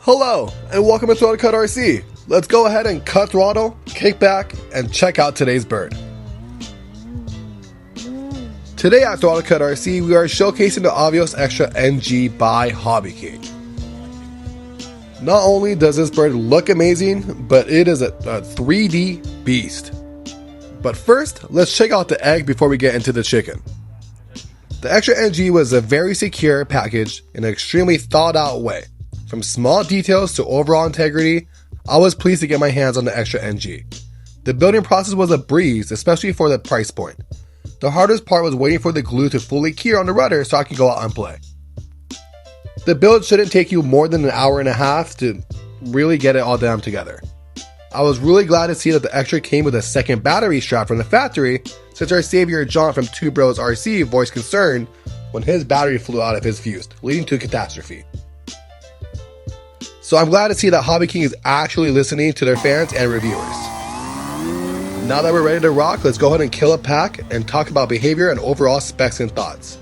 Hello, and welcome to Throttle Cut RC. Let's go ahead and cut throttle, kick back, and check out today's bird. Today at Throttle Cut RC, we are showcasing the Avios Extra NG by Hobby King. Not only does this bird look amazing, but it is a 3D beast. But first, let's check out the egg before we get into the chicken. The Extra NG was a very secure package in an extremely thought out way. From small details to overall integrity, I was pleased to get my hands on the Extra NG. The building process was a breeze, especially for the price point. The hardest part was waiting for the glue to fully cure on the rudder so I could go out and play. The build shouldn't take you more than an hour and a half to really get it all down together. I was really glad to see that the Extra came with a second battery strap from the factory, since our savior John from Two Bros RC voiced concern when his battery flew out of his fuse, leading to a catastrophe. So I'm glad to see that Hobby King is actually listening to their fans and reviewers. Now that we're ready to rock, let's go ahead and kill a pack and talk about behavior and overall specs and thoughts.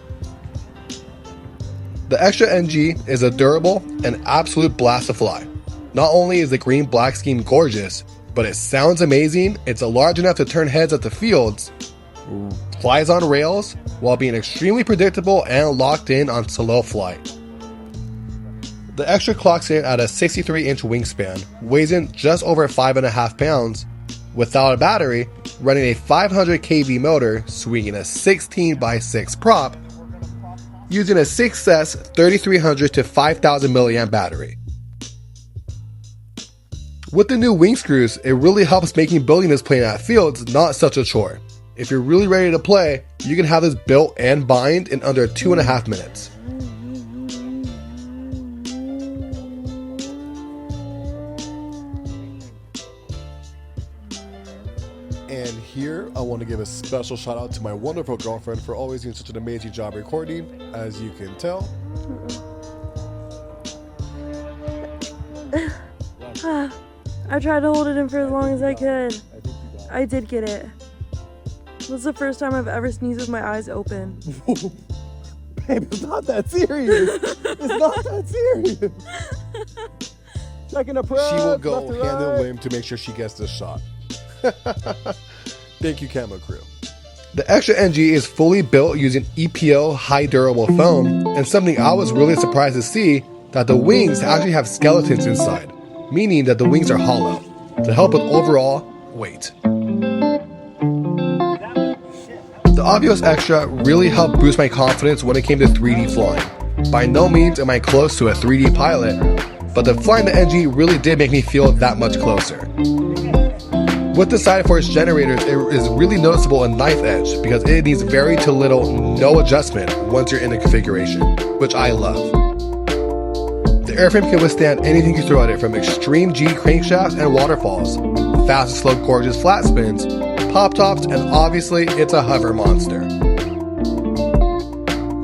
The Extra NG is a durable and absolute blast to fly. Not only is the green-black scheme gorgeous, but it sounds amazing. It's large enough to turn heads at the fields, flies on rails, while being extremely predictable and locked in on slow flight. The Extra clocks in at a 63-inch wingspan, weighs in just over 5.5 pounds, without a battery, running a 500 kV motor, swinging a 16x6 prop, using a 6S 3300 to 5000 mAh battery. With the new wing screws, it really helps making building this plane at fields not such a chore. If you're really ready to play, you can have this built and bind in under 2.5 minutes. And here, I want to give a special shout out to my wonderful girlfriend for always doing such an amazing job recording, as you can tell. I tried to hold it in for as long as I could. I did get it. This was the first time I've ever sneezed with my eyes open. Babe, it's not that serious. It's not that serious. Checking a press. She will go hand and limb to make sure she gets this shot. Thank you, Camo Crew. The Extra NG is fully built using EPO high durable foam, and something I was really surprised to see, that the wings actually have skeletons inside, meaning that the wings are hollow, to help with overall weight. The Avios Extra really helped boost my confidence when it came to 3D flying. By no means am I close to a 3D pilot, but the flying the NG really did make me feel that much closer. With the side force generators, it is really noticeable in knife edge because it needs very to little no adjustment once you're in the configuration, which I love. The airframe can withstand anything you throw at it, from extreme G crankshafts and waterfalls, fast and slow gorgeous flat spins, pop tops, and obviously it's a hover monster.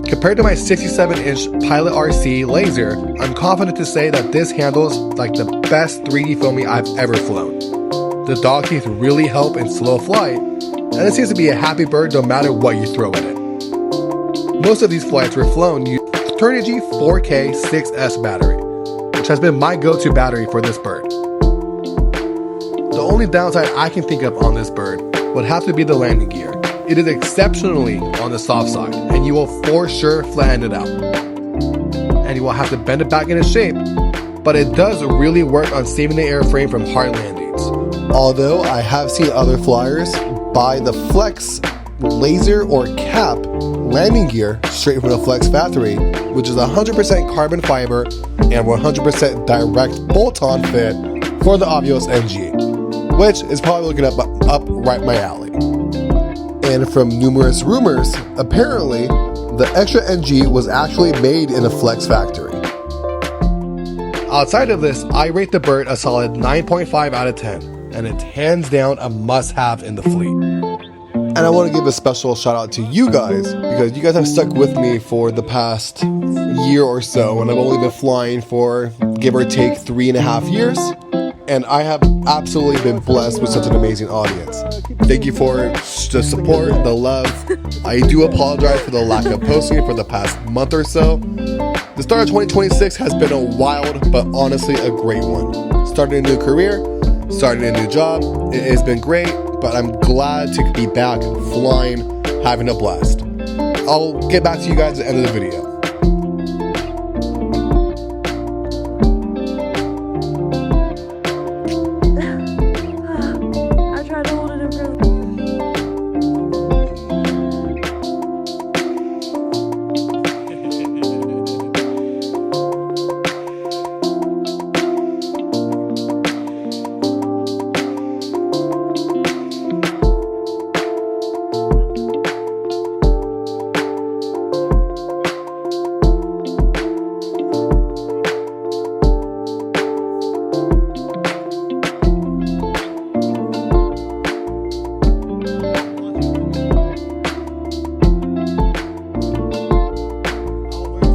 Compared to my 67-inch Pilot RC laser, I'm confident to say that this handles like the best 3D filming I've ever flown. The dog teeth really help in slow flight, and it seems to be a happy bird no matter what you throw at it. Most of these flights were flown using Turnigy 4K 6S battery, which has been my go-to battery for this bird. The only downside I can think of on this bird would have to be the landing gear. It is exceptionally on the soft side, and you will for sure flatten it out. And you will have to bend it back into shape, but it does really work on saving the airframe from hard landings. Although I have seen other flyers buy the Flex laser or cap landing gear straight from the Flex factory, which is 100% carbon fiber and 100% direct bolt-on fit for the Avios NG, which is probably looking up right my alley. And from numerous rumors, apparently the Extra NG was actually made in a Flex factory. Outside of this, I rate the bird a solid 9.5 out of 10. And it's hands down a must-have in the fleet. And I want to give a special shout out to you guys, because you guys have stuck with me for the past year or so, and I've only been flying for give or take 3.5 years, and I have absolutely been blessed with such an amazing audience. Thank you for the support, the love. I do apologize for the lack of posting for the past month or so, The start of 2026 has been a wild, but honestly a great one. Starting a new career, starting a new job, it has been great, but I'm glad to be back flying, having a blast. I'll get back to you guys at the end of the video. I tried to hold it in for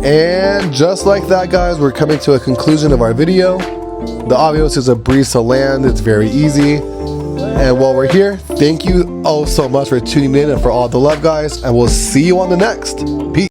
And just like that, guys, we're coming to a conclusion of our video. The Avios is a breeze to land. It's very easy. And while we're here, thank you all so much for tuning in and for all the love, guys. And we'll see you on the next. Peace.